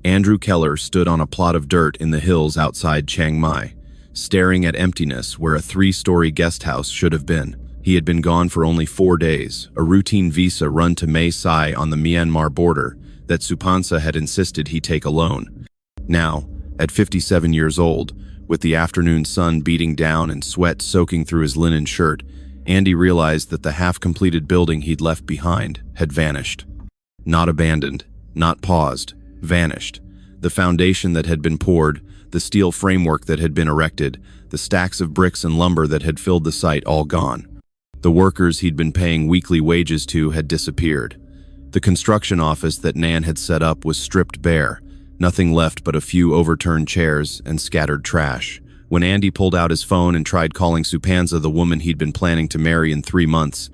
Andrew Keller stood on a plot of dirt in the hills outside Chiang Mai, staring at emptiness where a 3-story guest house should have been. He had been gone for only 4 days, a routine visa run to Mae Sai on the Myanmar border that Supansa had insisted he take alone. Now, at 57 years old, with the afternoon sun beating down and sweat soaking through his linen shirt, Andy realized that the half-completed building he'd left behind had vanished. Not abandoned, not paused, vanished. The foundation that had been poured, the steel framework that had been erected, the stacks of bricks and lumber that had filled the site all gone. The workers he'd been paying weekly wages to had disappeared. The construction office that Nan had set up was stripped bare, nothing left but a few overturned chairs and scattered trash. When Andy pulled out his phone and tried calling Supansa, the woman he'd been planning to marry in 3 months,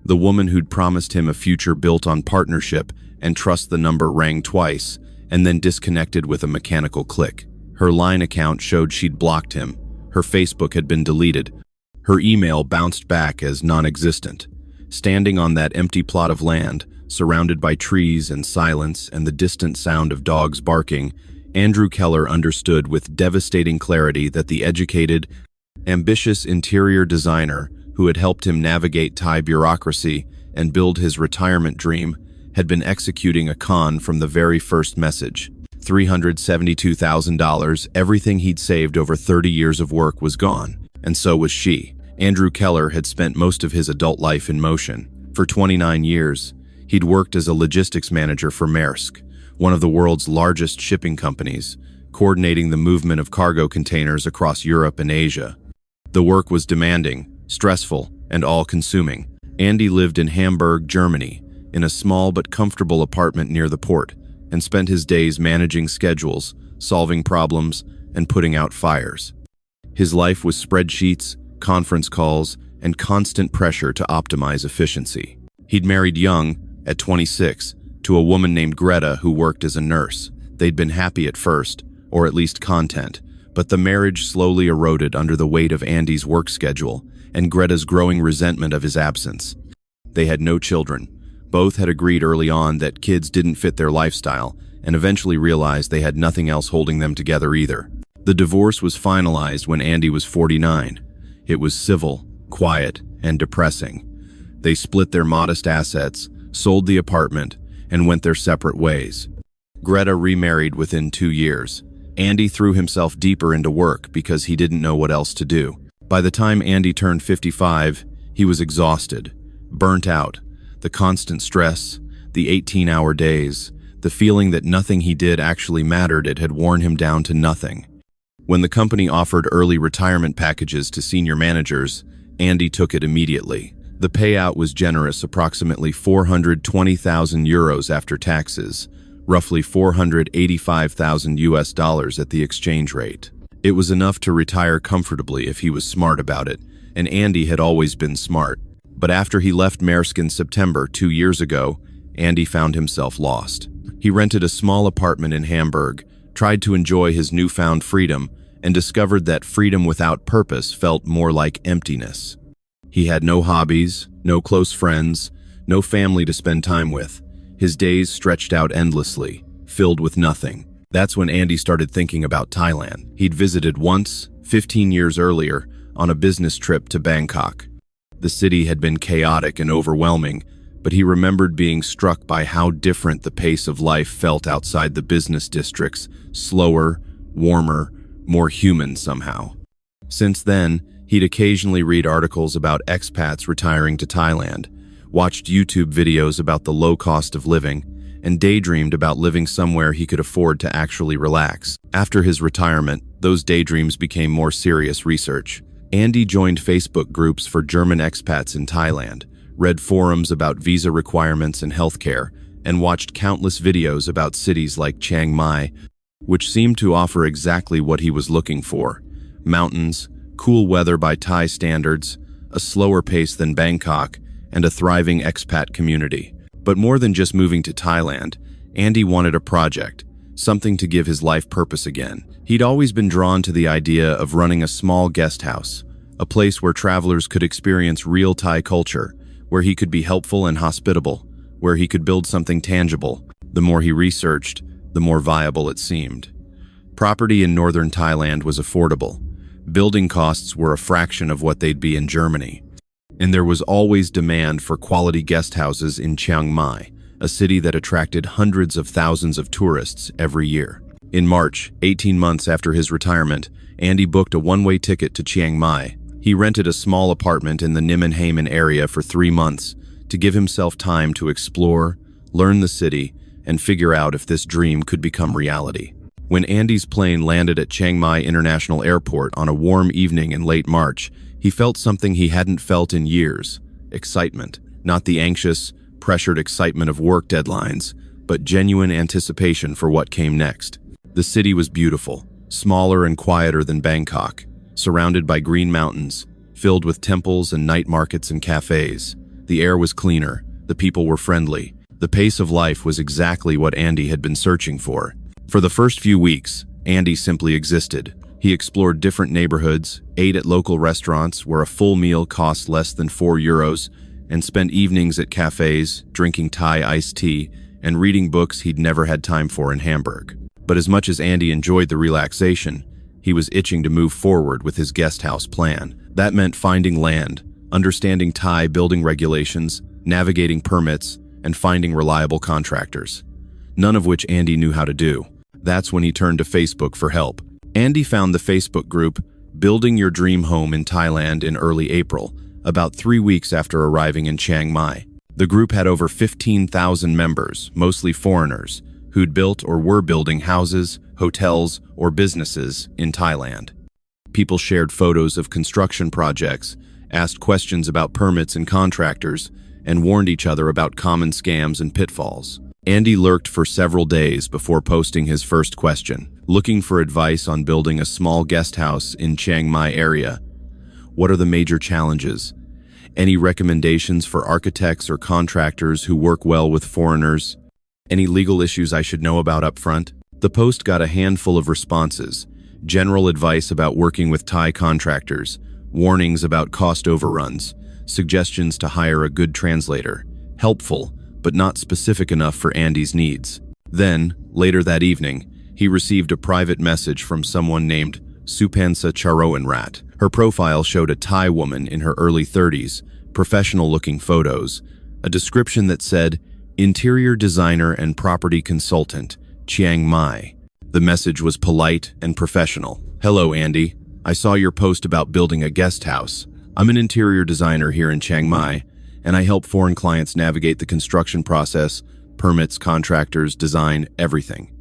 the woman who'd promised him a future built on partnership and trust, the number rang twice and then disconnected with a mechanical click. Her line account showed she'd blocked him. Her Facebook had been deleted. Her email bounced back as non-existent. Standing on that empty plot of land, surrounded by trees and silence and the distant sound of dogs barking, Andrew Keller understood with devastating clarity that the educated, ambitious interior designer who had helped him navigate Thai bureaucracy and build his retirement dream had been executing a con from the very first message. $372,000, everything he'd saved over 30 years of work, was gone. And so was she. Andrew Keller had spent most of his adult life in motion. For 29 years, he'd worked as a logistics manager for Maersk, one of the world's largest shipping companies, coordinating the movement of cargo containers across Europe and Asia. The work was demanding, stressful, and all-consuming. Andy lived in Hamburg, Germany, in a small but comfortable apartment near the port, and spent his days managing schedules, solving problems, and putting out fires. His life was spreadsheets, conference calls, and constant pressure to optimize efficiency. He'd married young, at 26, to a woman named Greta who worked as a nurse. They'd been happy at first, or at least content, but the marriage slowly eroded under the weight of Andy's work schedule and Greta's growing resentment of his absence. They had no children. Both had agreed early on that kids didn't fit their lifestyle, and eventually realized they had nothing else holding them together either. The divorce was finalized when Andy was 49. It was civil, quiet, and depressing. They split their modest assets, sold the apartment, and went their separate ways. Greta remarried within 2 years. Andy threw himself deeper into work because he didn't know what else to do. By the time Andy turned 55, he was exhausted, burnt out. The constant stress, the 18-hour days, the feeling that nothing he did actually mattered, it had worn him down to nothing. When the company offered early retirement packages to senior managers, Andy took it immediately. The payout was generous, approximately 420,000 euros after taxes, roughly 485,000 US dollars at the exchange rate. It was enough to retire comfortably if he was smart about it, and Andy had always been smart. But after he left Maersk in September 2 years ago, Andy found himself lost. He rented a small apartment in Hamburg, tried to enjoy his newfound freedom, and discovered that freedom without purpose felt more like emptiness. He had no hobbies, no close friends, no family to spend time with. His days stretched out endlessly, filled with nothing. That's when Andy started thinking about Thailand. He'd visited once, 15 years earlier, on a business trip to Bangkok. The city had been chaotic and overwhelming, but he remembered being struck by how different the pace of life felt outside the business districts, slower, warmer, more human somehow. Since then, he'd occasionally read articles about expats retiring to Thailand, watched YouTube videos about the low cost of living, and daydreamed about living somewhere he could afford to actually relax. After his retirement, those daydreams became more serious research. Andy joined Facebook groups for German expats in Thailand, read forums about visa requirements and healthcare, and watched countless videos about cities like Chiang Mai, which seemed to offer exactly what he was looking for: mountains, cool weather by Thai standards, a slower pace than Bangkok, and a thriving expat community. But more than just moving to Thailand, Andy wanted a project, something to give his life purpose again. He'd always been drawn to the idea of running a small guest house, a place where travelers could experience real Thai culture, where he could be helpful and hospitable, where he could build something tangible. The more he researched, the more viable it seemed. Property in northern Thailand was affordable. Building costs were a fraction of what they'd be in Germany. And there was always demand for quality guest houses in Chiang Mai, a city that attracted hundreds of thousands of tourists every year. In March, 18 months after his retirement, Andy booked a one-way ticket to Chiang Mai. He rented a small apartment in the Nimmenhamen area for 3 months to give himself time to explore, learn the city, and figure out if this dream could become reality. When Andy's plane landed at Chiang Mai International Airport on a warm evening in late March, he felt something he hadn't felt in years: excitement. Not the anxious, pressured excitement of work deadlines, but genuine anticipation for what came next. The city was beautiful, smaller and quieter than Bangkok, surrounded by green mountains, filled with temples and night markets and cafes. The air was cleaner, the people were friendly. The pace of life was exactly what Andy had been searching for. For the first few weeks, Andy simply existed. He explored different neighborhoods, ate at local restaurants where a full meal cost less than €4, and spent evenings at cafes, drinking Thai iced tea, and reading books he'd never had time for in Hamburg. But as much as Andy enjoyed the relaxation, he was itching to move forward with his guest house plan. That meant finding land, understanding Thai building regulations, navigating permits, and finding reliable contractors. None of which Andy knew how to do. That's when he turned to Facebook for help. Andy found the Facebook group Building Your Dream Home in Thailand in early April, about 3 weeks after arriving in Chiang Mai. The group had over 15,000 members, mostly foreigners, who'd built or were building houses, hotels, or businesses in Thailand. People shared photos of construction projects, asked questions about permits and contractors, and warned each other about common scams and pitfalls. Andy lurked for several days before posting his first question, looking for advice on building a small guest house in Chiang Mai area. What are the major challenges? Any recommendations for architects or contractors who work well with foreigners? Any legal issues I should know about up front? The post got a handful of responses: general advice about working with Thai contractors, warnings about cost overruns, suggestions to hire a good translator. Helpful, but not specific enough for Andy's needs. Then, later that evening, he received a private message from someone named Supansa Charoenrat. Her profile showed a Thai woman in her early 30s, professional-looking photos, a description that said, "Interior designer and property consultant, Chiang Mai." The message was polite and professional. "Hello, Andy. I saw your post about building a guest house. I'm an interior designer here in Chiang Mai, and I help foreign clients navigate the construction process, permits, contractors, design, everything.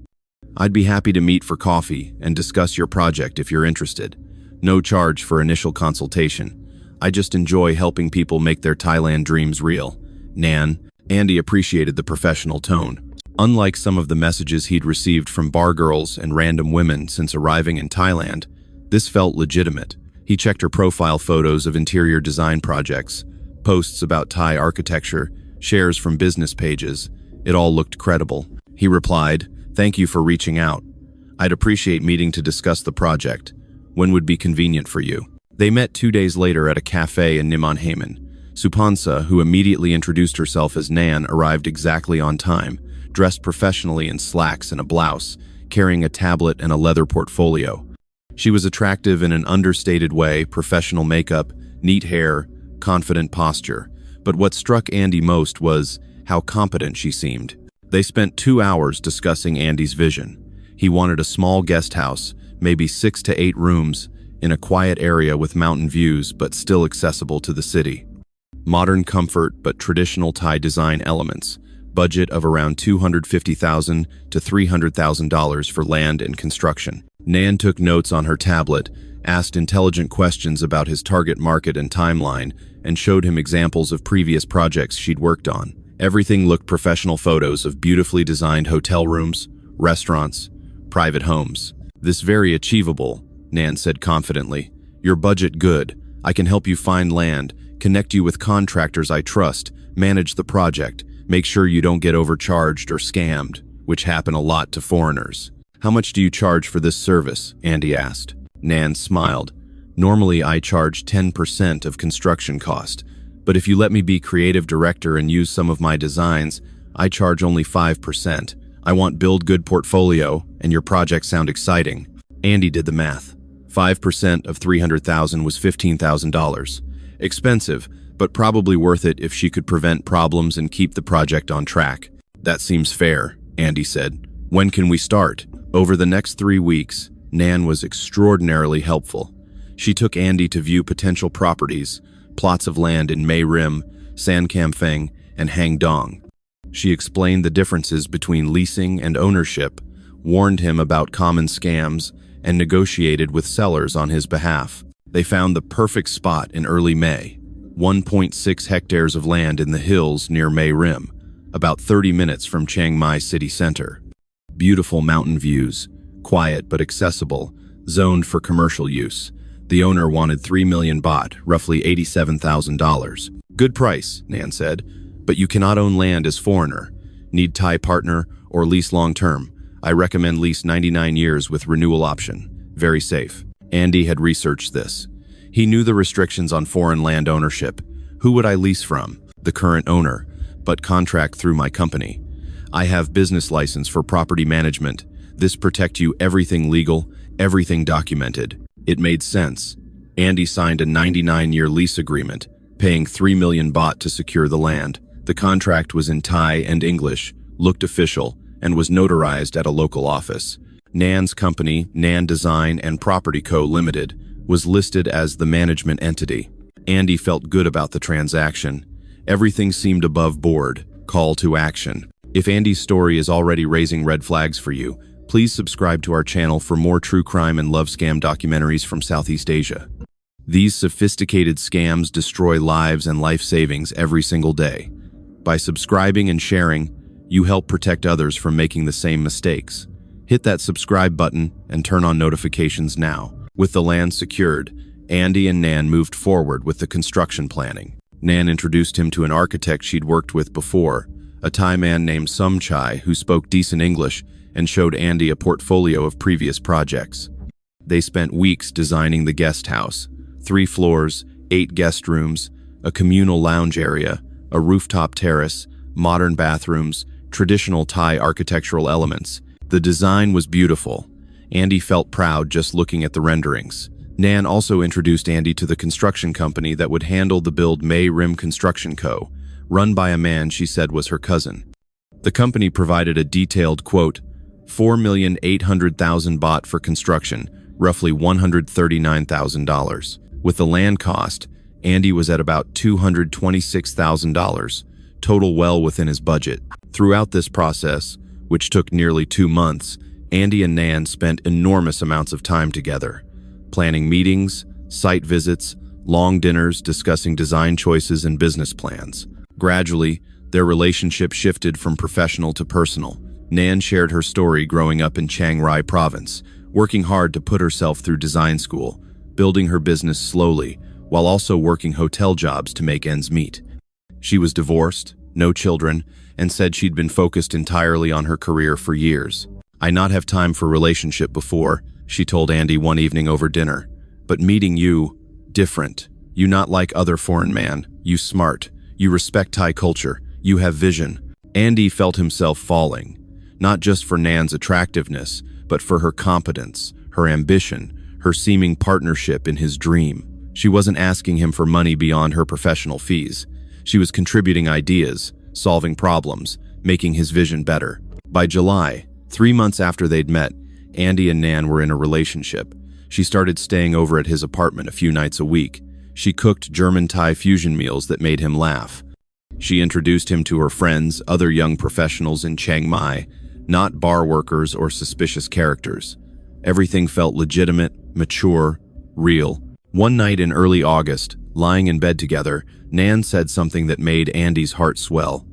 I'd be happy to meet for coffee and discuss your project if you're interested. No charge for initial consultation. I just enjoy helping people make their Thailand dreams real. Nan." Andy appreciated the professional tone. Unlike some of the messages he'd received from bar girls and random women since arriving in Thailand, this felt legitimate. He checked her profile photos of interior design projects, posts about Thai architecture, shares from business pages. It all looked credible. He replied, "Thank you for reaching out. I'd appreciate meeting to discuss the project. When would be convenient for you?" They met 2 days later at a cafe in Nimmenhamen. Supansa, who immediately introduced herself as Nan, arrived exactly on time, dressed professionally in slacks and a blouse, carrying a tablet and a leather portfolio. She was attractive in an understated way: professional makeup, neat hair, confident posture. But what struck Andy most was how competent she seemed. They spent 2 hours discussing Andy's vision. He wanted a small guest house, maybe 6 to 8 rooms, in a quiet area with mountain views but still accessible to the city. Modern comfort but traditional Thai design elements. Budget of around $250,000 to $300,000 for land and construction. Nan took notes on her tablet, asked intelligent questions about his target market and timeline, and showed him examples of previous projects she'd worked on. Everything looked professional: photos of beautifully designed hotel rooms, restaurants, private homes. "This very achievable," Nan said confidently. "Your budget good. I can help you find land, connect you with contractors I trust, manage the project, make sure you don't get overcharged or scammed," which happen a lot to foreigners. "How much do you charge for this service?" Andy asked. Nan smiled. "Normally I charge 10% of construction cost, but if you let me be creative director and use some of my designs, I charge only 5%. I want build good portfolio, and your projects sound exciting. Andy did the math. 5% of $300,000 was $15,000. Expensive, but probably worth it if she could prevent problems and keep the project on track. That seems fair, Andy said. When can we start? Over the next 3 weeks, Nan was extraordinarily helpful. She took Andy to view potential properties, plots of land in Mae Rim, San Kamphaeng, and Hang Dong. She explained the differences between leasing and ownership, warned him about common scams, and negotiated with sellers on his behalf. They found the perfect spot in early May, 1.6 hectares of land in the hills near Mae Rim, about 30 minutes from Chiang Mai city center. Beautiful mountain views, quiet but accessible, zoned for commercial use. The owner wanted 3 million baht, roughly $87,000. Good price, Nan said, but you cannot own land as foreigner. Need Thai partner or lease long-term. I recommend lease 99 years with renewal option. Very safe. Andy had researched this. He knew the restrictions on foreign land ownership. Who would I lease from? The current owner, but contract through my company. I have business license for property management. This protect you everything legal, everything documented. It made sense. Andy signed a 99-year lease agreement, paying 3 million baht to secure the land. The contract was in Thai and English, looked official, and was notarized at a local office. Nan's company, Nan Design and Property Co. Limited, was listed as the management entity. Andy felt good about the transaction. Everything seemed above board. Call to action. If Andy's story is already raising red flags for you, please subscribe to our channel for more true crime and love scam documentaries from Southeast Asia. These sophisticated scams destroy lives and life savings every single day. By subscribing and sharing, you help protect others from making the same mistakes. Hit that subscribe button and turn on notifications now. With the land secured, Andy and Nan moved forward with the construction planning. Nan introduced him to an architect she'd worked with before, a Thai man named Sum Chai who spoke decent English and showed Andy a portfolio of previous projects. They spent weeks designing the guest house, 3 floors, 8 guest rooms, a communal lounge area, a rooftop terrace, modern bathrooms, traditional Thai architectural elements. The design was beautiful. Andy felt proud just looking at the renderings. Nan also introduced Andy to the construction company that would handle the build Mae Rim Construction Co., run by a man she said was her cousin. The company provided a detailed quote, 4,800,000 baht for construction, roughly $139,000. With the land cost, Andy was at about $226,000, total well within his budget. Throughout this process, which took nearly 2 months, Andy and Nan spent enormous amounts of time together, planning meetings, site visits, long dinners discussing design choices and business plans. Gradually, their relationship shifted from professional to personal. Nan shared her story growing up in Chiang Rai province, working hard to put herself through design school, building her business slowly, while also working hotel jobs to make ends meet. She was divorced, no children, and said she'd been focused entirely on her career for years. I not have time for relationship before, she told Andy one evening over dinner. But meeting you, different. You not like other foreign man. You smart. You respect Thai culture. You have vision. Andy felt himself falling, not just for Nan's attractiveness, but for her competence, her ambition, her seeming partnership in his dream. She wasn't asking him for money beyond her professional fees. She was contributing ideas, solving problems, making his vision better. By July, 3 months after they'd met, Andy and Nan were in a relationship. She started staying over at his apartment a few nights a week. She cooked German-Thai fusion meals that made him laugh. She introduced him to her friends, other young professionals in Chiang Mai, not bar workers or suspicious characters. Everything felt legitimate, mature, real. One night in early August, lying in bed together, Nan said something that made Andy's heart swell.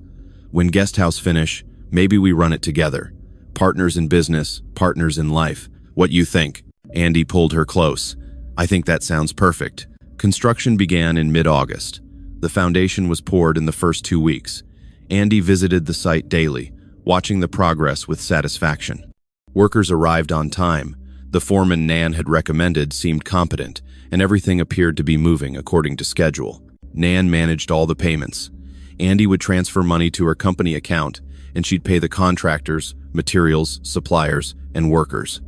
When guest house finish, maybe we run it together. Partners in business, partners in life. What you think? Andy pulled her close. I think that sounds perfect. Construction began in mid-August. The foundation was poured in the first 2 weeks. Andy visited the site daily, watching the progress with satisfaction. Workers arrived on time. The foreman Nan had recommended seemed competent, and everything appeared to be moving according to schedule. Nan managed all the payments. Andy would transfer money to her company account, and she'd pay the contractors, materials, suppliers, and workers.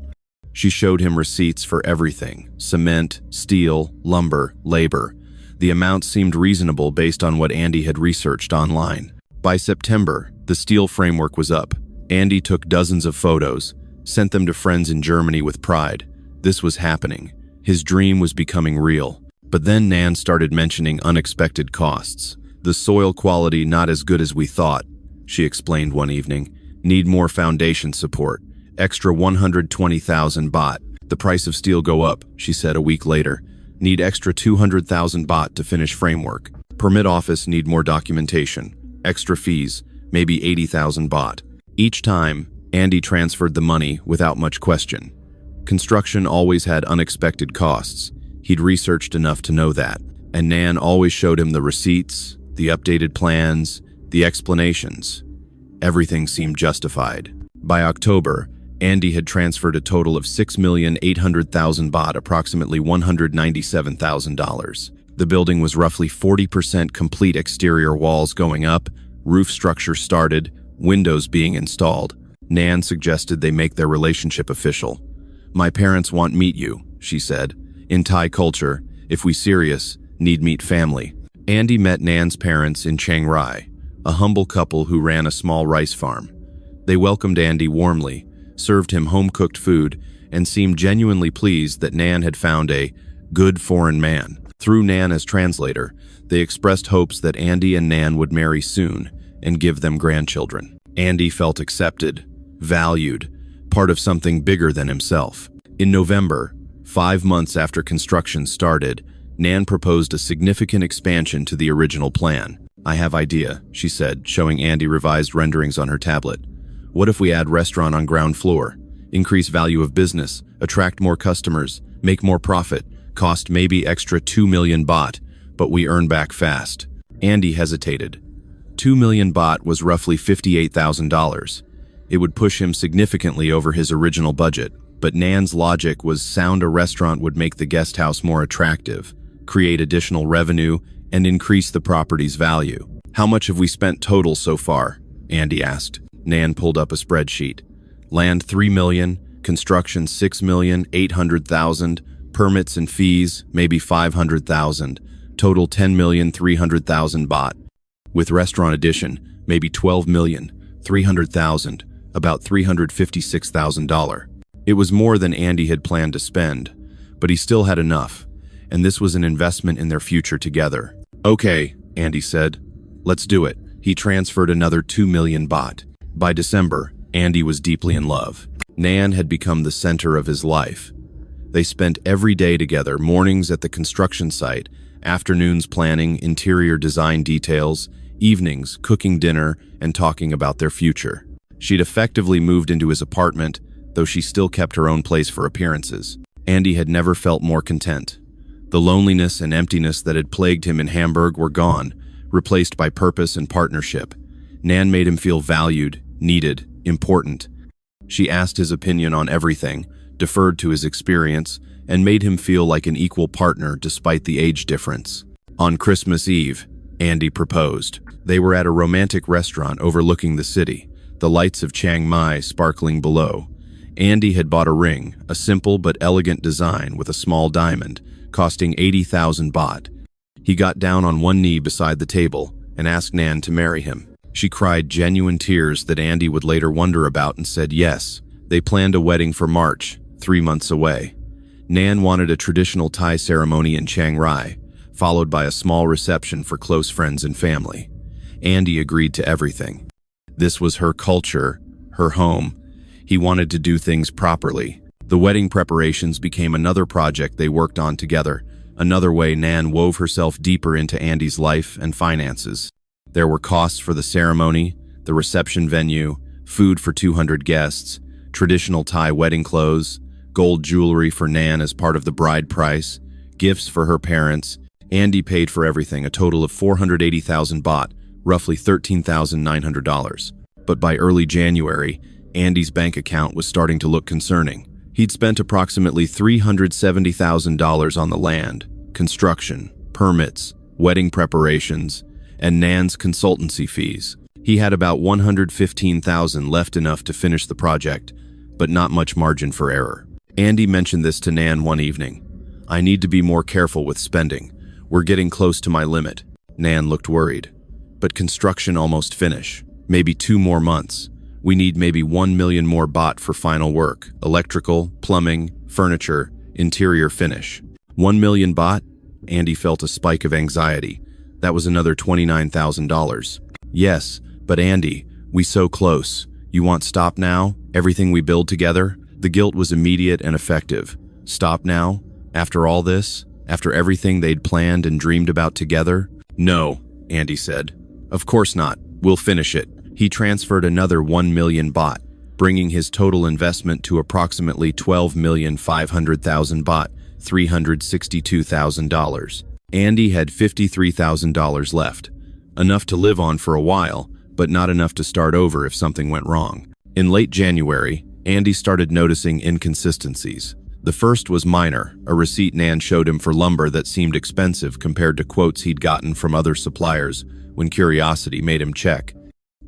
She showed him receipts for everything: cement, steel, lumber, labor. The amount seemed reasonable based on what Andy had researched online. By September, the steel framework was up. Andy took dozens of photos, sent them to friends in Germany with pride. This was happening. His dream was becoming real. But then Nan started mentioning unexpected costs. "The soil quality not as good as we thought," she explained one evening. "Need more foundation support. Extra 120,000 baht. The price of steel go up," she said a week later. "Need extra 200,000 baht to finish framework. Permit office need more documentation. Extra fees, maybe 80,000 baht." Each time, Andy transferred the money without much question. Construction always had unexpected costs. He'd researched enough to know that. And Nan always showed him the receipts, the updated plans, the explanations. Everything seemed justified. By October, Andy had transferred a total of 6,800,000 baht, approximately $197,000. The building was roughly 40% complete, exterior walls going up, roof structure started, windows being installed. Nan suggested they make their relationship official. "My parents want meet you," she said. "In Thai culture, if we serious, need meet family." Andy met Nan's parents in Chiang Rai, a humble couple who ran a small rice farm. They welcomed Andy warmly, served him home-cooked food, and seemed genuinely pleased that Nan had found a good foreign man. Through Nan as translator, they expressed hopes that Andy and Nan would marry soon and give them grandchildren. Andy felt accepted, valued, part of something bigger than himself. In November, 5 months after construction started, Nan proposed a significant expansion to the original plan. "I have idea," she said, showing Andy revised renderings on her tablet. "What if we add restaurant on ground floor? Increase value of business, attract more customers, make more profit, cost maybe extra 2 million baht, but we earn back fast." Andy hesitated. 2 million baht was roughly $58,000. It would push him significantly over his original budget, but Nan's logic was sound. A restaurant would make the guest house more attractive, create additional revenue, and increase the property's value. "How much have we spent total so far?" Andy asked. Nan pulled up a spreadsheet. Land 3 million, construction 6,800,000, permits and fees maybe 500,000, total 10,300,000 baht. With restaurant addition, maybe 12,300,000, about $356,000. It was more than Andy had planned to spend, but he still had enough, and this was an investment in their future together. "Okay," Andy said. "Let's do it." He transferred another 2 million baht. By December, Andy was deeply in love. Nan had become the center of his life. They spent every day together, mornings at the construction site, afternoons planning interior design details, evenings cooking dinner and talking about their future. She'd effectively moved into his apartment, though she still kept her own place for appearances. Andy had never felt more content. The loneliness and emptiness that had plagued him in Hamburg were gone, replaced by purpose and partnership. Nan made him feel valued, needed, important. She asked his opinion on everything, deferred to his experience, and made him feel like an equal partner despite the age difference. On Christmas Eve, Andy proposed. They were at a romantic restaurant overlooking the city, the lights of Chiang Mai sparkling below. Andy had bought a ring, a simple but elegant design with a small diamond, costing 80,000 baht. He got down on one knee beside the table and asked Nan to marry him. She cried genuine tears that Andy would later wonder about and said yes. They planned a wedding for March, 3 months away. Nan wanted a traditional Thai ceremony in Chiang Rai, followed by a small reception for close friends and family. Andy agreed to everything. This was her culture, her home. He wanted to do things properly. The wedding preparations became another project they worked on together, another way Nan wove herself deeper into Andy's life and finances. There were costs for the ceremony, the reception venue, food for 200 guests, traditional Thai wedding clothes, gold jewelry for Nan as part of the bride price, gifts for her parents. Andy paid for everything, a total of 480,000 baht, roughly $13,900. But by early January, Andy's bank account was starting to look concerning. He'd spent approximately $370,000 on the land, construction, permits, wedding preparations, and Nan's consultancy fees. He had about $115,000 left, enough to finish the project, but not much margin for error. Andy mentioned this to Nan one evening. "I need to be more careful with spending. We're getting close to my limit." Nan looked worried. "But construction almost finished. Maybe 2 more months. We need maybe 1 million more baht for final work. Electrical, plumbing, furniture, interior finish." 1 million baht? Andy felt a spike of anxiety. That was another $29,000. "Yes, but Andy, we so close. You want stop now? Everything we build together?" The guilt was immediate and effective. Stop now? After all this? After everything they'd planned and dreamed about together? "No," Andy said. "Of course not. We'll finish it." He transferred another 1 million baht, bringing his total investment to approximately 12,500,000 baht, $362,000. Andy had $53,000 left, enough to live on for a while, but not enough to start over if something went wrong. In late January, Andy started noticing inconsistencies. The first was minor, a receipt Nan showed him for lumber that seemed expensive compared to quotes he'd gotten from other suppliers when curiosity made him check.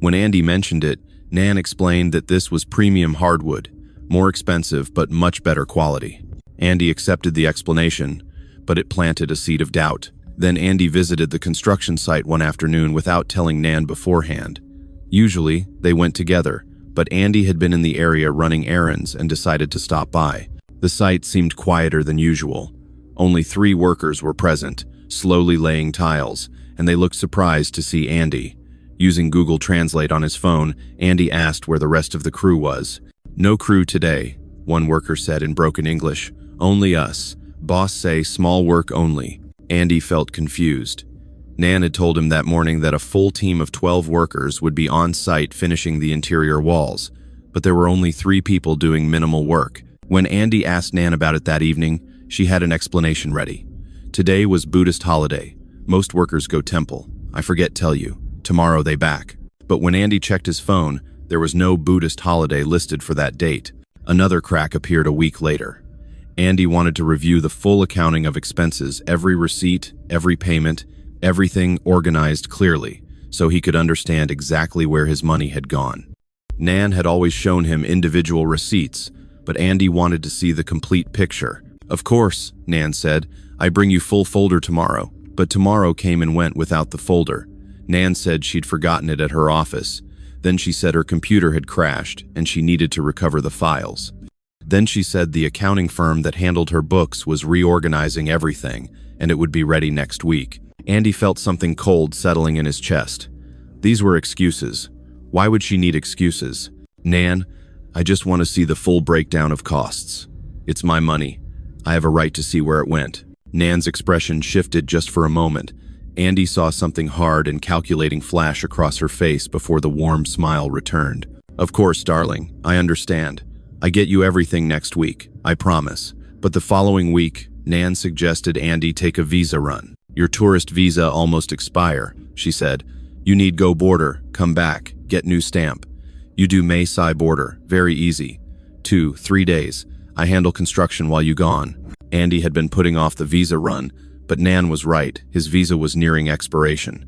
When Andy mentioned it, Nan explained that this was premium hardwood, more expensive but much better quality. Andy accepted the explanation, but it planted a seed of doubt. Then Andy visited the construction site one afternoon without telling Nan beforehand. Usually, they went together, but Andy had been in the area running errands and decided to stop by. The site seemed quieter than usual. Only 3 workers were present, slowly laying tiles, and they looked surprised to see Andy. Using Google Translate on his phone, Andy asked where the rest of the crew was. "No crew today," one worker said in broken English. "Only us. Boss say small work only." Andy felt confused. Nan had told him that morning that a full team of 12 workers would be on site finishing the interior walls, but there were only 3 people doing minimal work. When Andy asked Nan about it that evening, she had an explanation ready. Today was Buddhist holiday. Most workers go temple. I forget tell you. Tomorrow they back. But when Andy checked his phone, there was no Buddhist holiday listed for that date. Another crack appeared a week later. Andy wanted to review the full accounting of expenses, every receipt, every payment, everything organized clearly, so he could understand exactly where his money had gone. Nan had always shown him individual receipts, but Andy wanted to see the complete picture. "Of course," Nan said, "I bring you full folder tomorrow." But tomorrow came and went without the folder. Nan said she'd forgotten it at her office. Then she said her computer had crashed and she needed to recover the files. Then she said the accounting firm that handled her books was reorganizing everything and it would be ready next week. Andy felt something cold settling in his chest. These were excuses. Why would she need excuses? "Nan, I just want to see the full breakdown of costs. It's my money. I have a right to see where it went." Nan's expression shifted just for a moment. Andy saw something hard and calculating flash across her face before the warm smile returned. "Of course, darling, I understand. I get you everything next week, I promise." But the following week, Nan suggested Andy take a visa run. "Your tourist visa almost expire," she said. "You need go border, come back, get new stamp. You do Mae Sai border, very easy. 2-3 days. I handle construction while you gone." Andy had been putting off the visa run, but Nan was right. His visa was nearing expiration.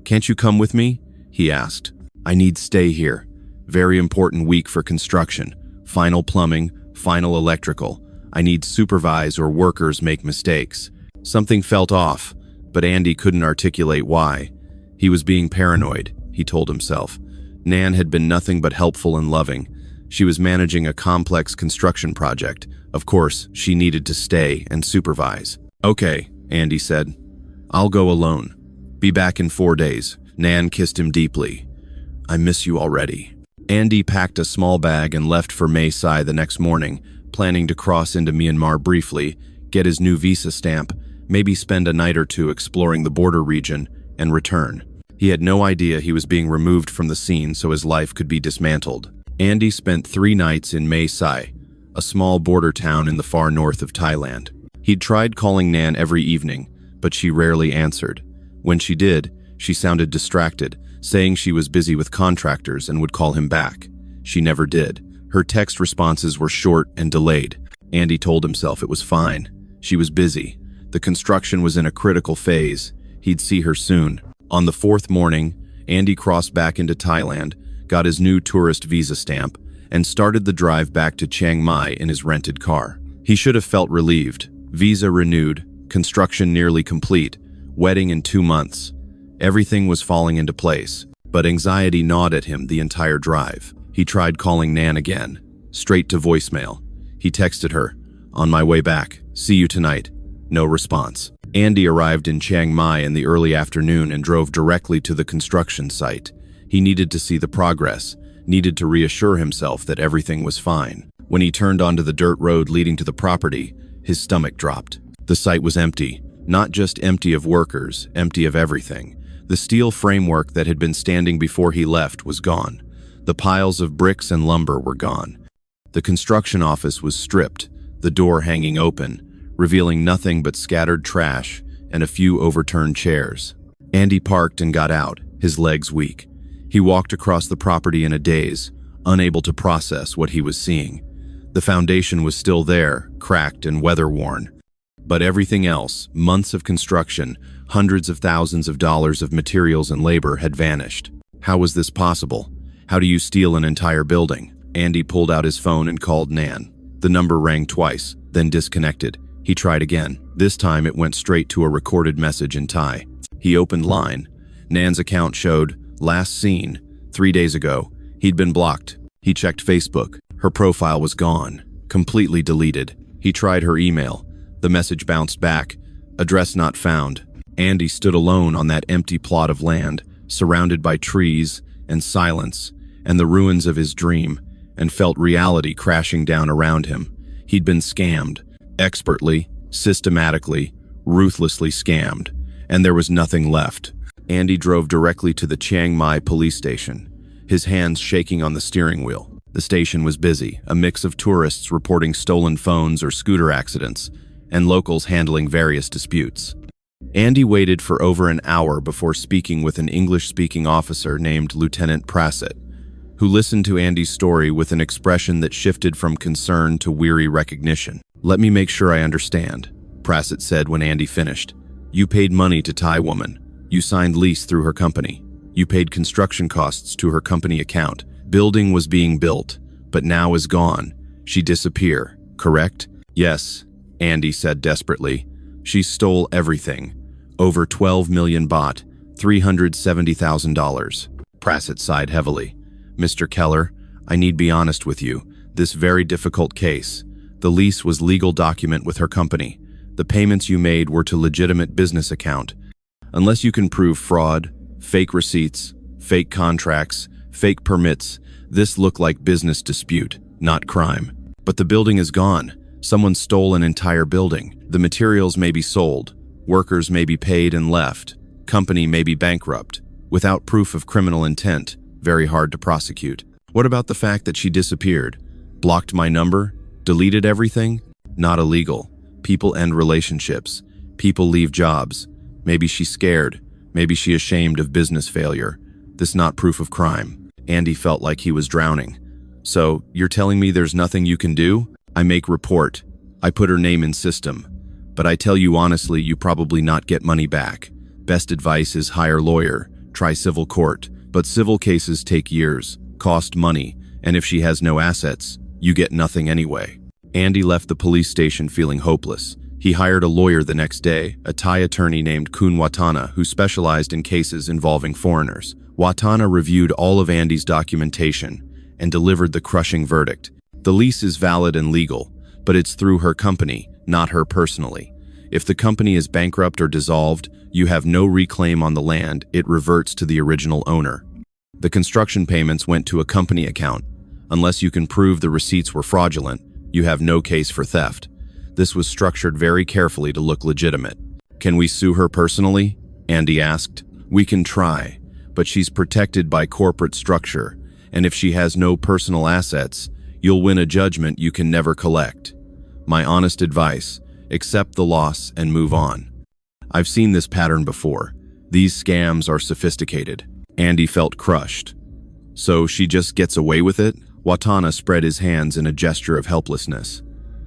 "Can't you come with me?" he asked. "I need stay here. Very important week for construction. Final plumbing, final electrical. I need supervise or workers make mistakes." Something felt off, but Andy couldn't articulate why. He was being paranoid, he told himself. Nan had been nothing but helpful and loving. She was managing a complex construction project. Of course, she needed to stay and supervise. "Okay," Andy said. "I'll go alone. Be back in 4 days." Nan kissed him deeply. "I miss you already." Andy packed a small bag and left for Mae Sai the next morning, planning to cross into Myanmar briefly, get his new visa stamp, maybe spend a night or 2 exploring the border region, and return. He had no idea he was being removed from the scene so his life could be dismantled. Andy spent 3 nights in Mae Sai, a small border town in the far north of Thailand. He'd tried calling Nan every evening, but she rarely answered. When she did, she sounded distracted, saying she was busy with contractors and would call him back. She never did. Her text responses were short and delayed. Andy told himself it was fine. She was busy. The construction was in a critical phase. He'd see her soon. On the 4th morning, Andy crossed back into Thailand, got his new tourist visa stamp, and started the drive back to Chiang Mai in his rented car. He should have felt relieved. Visa renewed, construction nearly complete, wedding in 2 months. Everything was falling into place, but anxiety gnawed at him the entire drive. He tried calling Nan again, straight to voicemail. He texted her, "On my way back, see you tonight." No response. Andy arrived in Chiang Mai in the early afternoon and drove directly to the construction site. He needed to see the progress, needed to reassure himself that everything was fine. When he turned onto the dirt road leading to the property, his stomach dropped. The site was empty, not just empty of workers, empty of everything. The steel framework that had been standing before he left was gone. The piles of bricks and lumber were gone. The construction office was stripped, the door hanging open, revealing nothing but scattered trash and a few overturned chairs. Andy parked and got out, his legs weak. He walked across the property in a daze, unable to process what he was seeing. The foundation was still there, cracked and weather-worn. But everything else, months of construction, hundreds of thousands of dollars of materials and labor, had vanished. How was this possible? How do you steal an entire building? Andy pulled out his phone and called Nan. The number rang twice, then disconnected. He tried again. This time it went straight to a recorded message in Thai. He opened line. Nan's account showed, last seen, 3 days ago. He'd been blocked. He checked Facebook. Her profile was gone, completely deleted. He tried her email. The message bounced back. Address not found. Andy stood alone on that empty plot of land, surrounded by trees and silence and the ruins of his dream, and felt reality crashing down around him. He'd been scammed, expertly, systematically, ruthlessly scammed, and there was nothing left. Andy drove directly to the Chiang Mai police station, his hands shaking on the steering wheel. The station was busy, a mix of tourists reporting stolen phones or scooter accidents, and locals handling various disputes. Andy waited for over an hour before speaking with an English-speaking officer named Lieutenant Prasit, who listened to Andy's story with an expression that shifted from concern to weary recognition. "Let me make sure I understand," Prasit said when Andy finished. "You paid money to Thai woman. You signed lease through her company. You paid construction costs to her company account. Building was being built, but now is gone. She disappear, correct?" "Yes," Andy said desperately. "She stole everything. Over 12 million baht, $370,000. Prasit sighed heavily. "Mr. Keller, I need be honest with you. This very difficult case. The lease was legal document with her company. The payments you made were to legitimate business account. Unless you can prove fraud, fake receipts, fake contracts, fake permits, this look like business dispute, not crime. But the building is gone. Someone stole an entire building. The materials may be sold. Workers may be paid and left. Company may be bankrupt. Without proof of criminal intent, very hard to prosecute. What about the fact that she disappeared? Blocked my number? Deleted everything? Not illegal. People end relationships. People leave jobs. Maybe she's scared. Maybe she ashamed of business failure. This not proof of crime." Andy felt like he was drowning. "So, you're telling me there's nothing you can do? I make report. I put her name in system. But I tell you honestly, you probably not get money back. Best advice is hire lawyer. Try civil court. But civil cases take years, cost money, and if she has no assets, you get nothing anyway." Andy left the police station feeling hopeless. He hired a lawyer the next day, a Thai attorney named Kun Watana, who specialized in cases involving foreigners. Watana reviewed all of Andy's documentation and delivered the crushing verdict. The lease is valid and legal, but it's through her company, not her personally. If the company is bankrupt or dissolved, you have no reclaim on the land, it reverts to the original owner. The construction payments went to a company account. Unless you can prove the receipts were fraudulent, you have no case for theft. This was structured very carefully to look legitimate. "Can we sue her personally?" Andy asked. "We can try, but she's protected by corporate structure, and if she has no personal assets, you'll win a judgment you can never collect. My honest advice, accept the loss and move on." I've seen this pattern before. These scams are sophisticated. Andy felt crushed. "So she just gets away with it?" Watana spread his hands in a gesture of helplessness.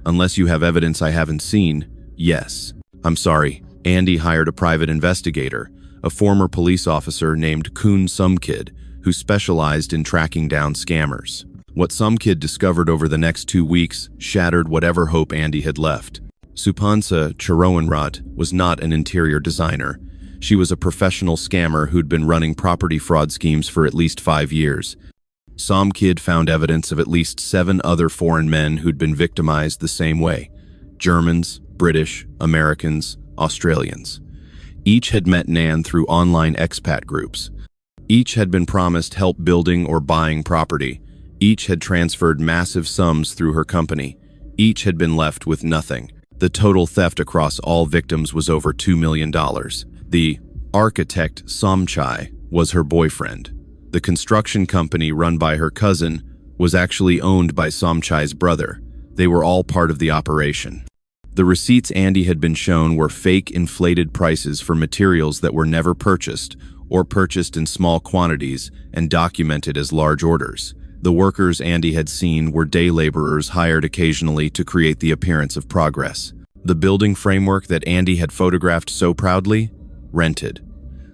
"Unless you have evidence I haven't seen, yes." "I'm sorry." Andy hired a private investigator, a former police officer named Kun Sumkid, who specialized in tracking down scammers. What Sumkid discovered over the next 2 weeks shattered whatever hope Andy had left. Supansa Charoenrat was not an interior designer. She was a professional scammer who'd been running property fraud schemes for at least 5 years. Sumkid found evidence of at least 7 other foreign men who'd been victimized the same way. Germans, British, Americans, Australians. Each had met Nan through online expat groups. Each had been promised help building or buying property. Each had transferred massive sums through her company. Each had been left with nothing. The total theft across all victims was over $2 million. The architect, Somchai, was her boyfriend. The construction company run by her cousin was actually owned by Somchai's brother. They were all part of the operation. The receipts Andy had been shown were fake inflated prices for materials that were never purchased or purchased in small quantities and documented as large orders. The workers Andy had seen were day laborers hired occasionally to create the appearance of progress. The building framework that Andy had photographed so proudly? Rented.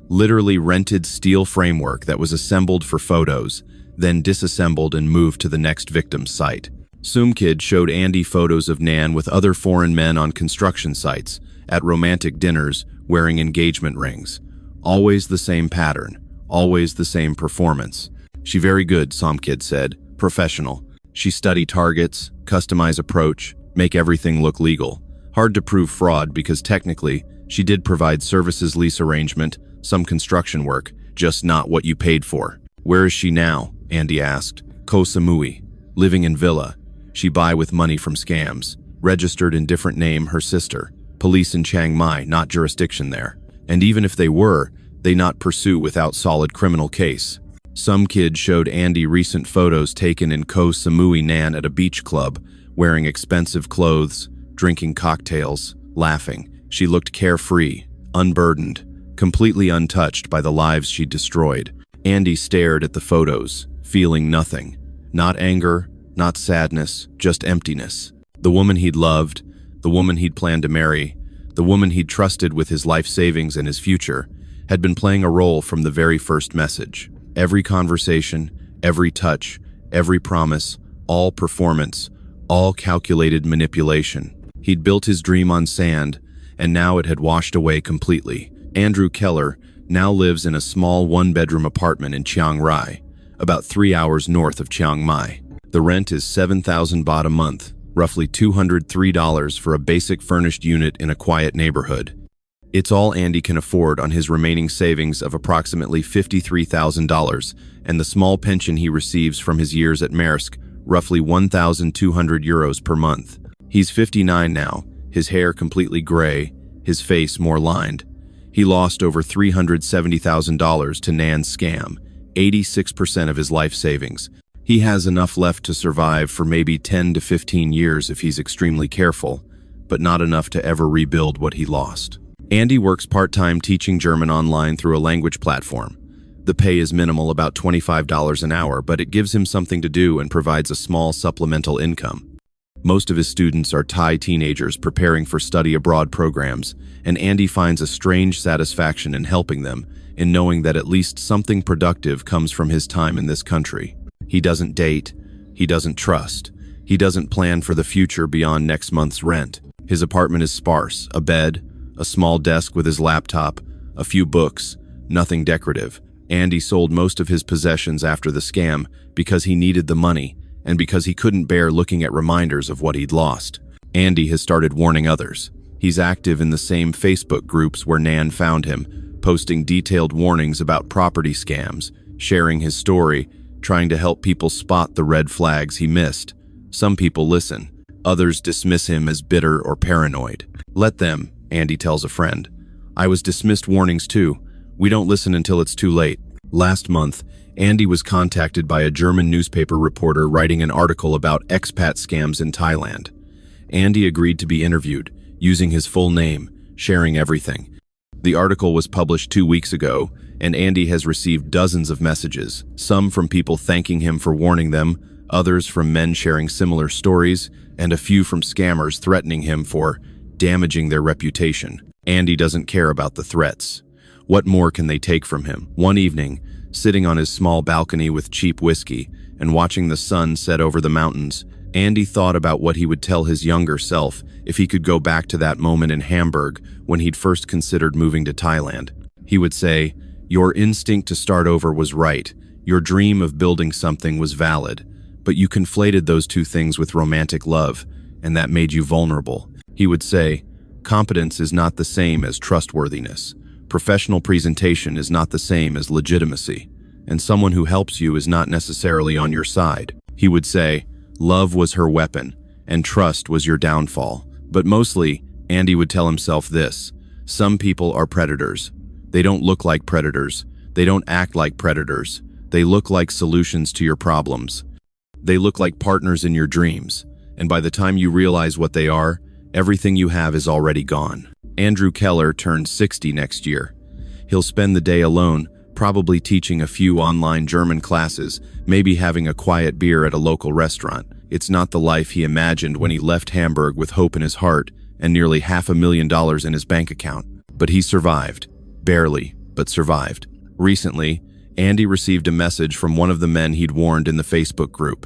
Literally rented steel framework that was assembled for photos, then disassembled and moved to the next victim's site. Sumkid showed Andy photos of Nan with other foreign men on construction sites, at romantic dinners, wearing engagement rings. Always the same pattern, always the same performance. She very good, Sumkid said, professional. She study targets, customize approach, make everything look legal. Hard to prove fraud because technically, she did provide services lease arrangement, some construction work, just not what you paid for. Where is she now? Andy asked. Koh Samui, living in villa. She buy with money from scams. Registered in different name, her sister. Police in Chiang Mai, not jurisdiction there. And even if they were, they not pursue without solid criminal case. Some kid showed Andy recent photos taken in Koh Samui Nan at a beach club, wearing expensive clothes, drinking cocktails, laughing. She looked carefree, unburdened, completely untouched by the lives she'd destroyed. Andy stared at the photos, feeling nothing. Not anger, not sadness, just emptiness. The woman he'd loved, the woman he'd planned to marry, the woman he'd trusted with his life savings and his future, had been playing a role from the very first message. Every conversation, every touch, every promise, all performance, all calculated manipulation. He'd built his dream on sand, and now it had washed away completely. Andrew Keller now lives in a small one-bedroom apartment in Chiang Rai, about 3 hours north of Chiang Mai. The rent is 7,000 baht a month, roughly $203 for a basic furnished unit in a quiet neighborhood. It's all Andy can afford on his remaining savings of approximately $53,000 and the small pension he receives from his years at Maersk, roughly 1,200 euros per month. He's 59 now, his hair completely gray, his face more lined. He lost over $370,000 to Nan's scam, 86% of his life savings. He has enough left to survive for maybe 10 to 15 years if he's extremely careful, but not enough to ever rebuild what he lost. Andy works part-time teaching German online through a language platform. The pay is minimal, about $25 an hour, but it gives him something to do and provides a small supplemental income. Most of his students are Thai teenagers preparing for study abroad programs, and Andy finds a strange satisfaction in helping them, in knowing that at least something productive comes from his time in this country. He doesn't date, he doesn't trust, he doesn't plan for the future beyond next month's rent. His apartment is sparse, a bed, a small desk with his laptop, a few books, nothing decorative. Andy sold most of his possessions after the scam because he needed the money and because he couldn't bear looking at reminders of what he'd lost. Andy has started warning others. He's active in the same Facebook groups where Nan found him, posting detailed warnings about property scams, sharing his story, trying to help people spot the red flags he missed. Some people listen. Others dismiss him as bitter or paranoid. Let them, Andy tells a friend. I was dismissed warnings too. We don't listen until it's too late. Last month, Andy was contacted by a German newspaper reporter writing an article about expat scams in Thailand. Andy agreed to be interviewed, using his full name, sharing everything. The article was published 2 weeks ago, and Andy has received dozens of messages, some from people thanking him for warning them, others from men sharing similar stories, and a few from scammers threatening him for damaging their reputation. Andy doesn't care about the threats. What more can they take from him? One evening, sitting on his small balcony with cheap whiskey and watching the sun set over the mountains, Andy thought about what he would tell his younger self if he could go back to that moment in Hamburg when he'd first considered moving to Thailand. He would say, "Your instinct to start over was right. Your dream of building something was valid. But you conflated those two things with romantic love, and that made you vulnerable." He would say, "Competence is not the same as trustworthiness. Professional presentation is not the same as legitimacy. And someone who helps you is not necessarily on your side." He would say, "Love was her weapon, and trust was your downfall." But mostly, Andy would tell himself this: some people are predators. They don't look like predators. They don't act like predators. They look like solutions to your problems. They look like partners in your dreams. And by the time you realize what they are, everything you have is already gone. Andrew Keller turned 60 next year. He'll spend the day alone, probably teaching a few online German classes, maybe having a quiet beer at a local restaurant. It's not the life he imagined when he left Hamburg with hope in his heart and nearly $500,000 in his bank account. But he survived. Barely, but survived. Recently, Andy received a message from one of the men he'd warned in the Facebook group.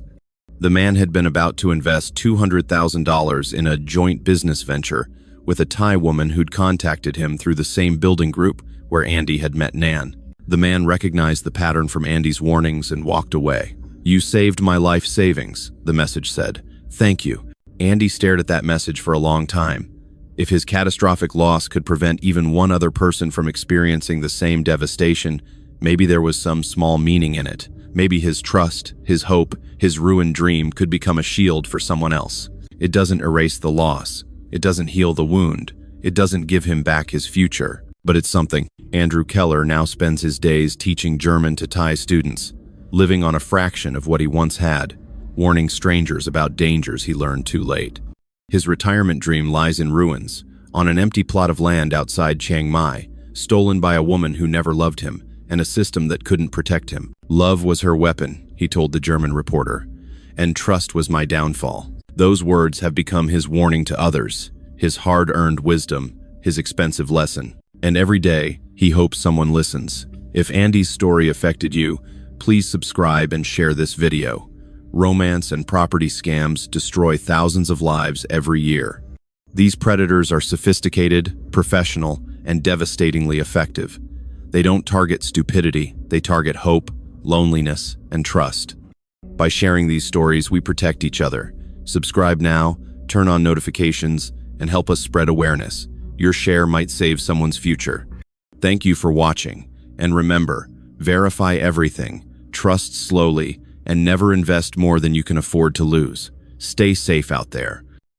The man had been about to invest $200,000 in a joint business venture with a Thai woman who'd contacted him through the same building group where Andy had met Nan. The man recognized the pattern from Andy's warnings and walked away. "You saved my life savings," the message said. "Thank you." Andy stared at that message for a long time. If his catastrophic loss could prevent even one other person from experiencing the same devastation, maybe there was some small meaning in it. Maybe his trust, his hope, his ruined dream could become a shield for someone else. It doesn't erase the loss. It doesn't heal the wound. It doesn't give him back his future. But it's something. Andrew Keller now spends his days teaching German to Thai students, living on a fraction of what he once had, warning strangers about dangers he learned too late. His retirement dream lies in ruins, on an empty plot of land outside Chiang Mai, stolen by a woman who never loved him, and a system that couldn't protect him. "Love was her weapon," he told the German reporter, "and trust was my downfall." Those words have become his warning to others, his hard-earned wisdom, his expensive lesson. And every day, he hopes someone listens. If Andy's story affected you, please subscribe and share this video. Romance and property scams destroy thousands of lives every year. These predators are sophisticated, professional, and devastatingly effective. They don't target stupidity, they target hope, loneliness, and trust. By sharing these stories, we protect each other. Subscribe now, turn on notifications, and help us spread awareness. Your share might save someone's future. Thank you for watching, and remember, verify everything, trust slowly, and never invest more than you can afford to lose. Stay safe out there.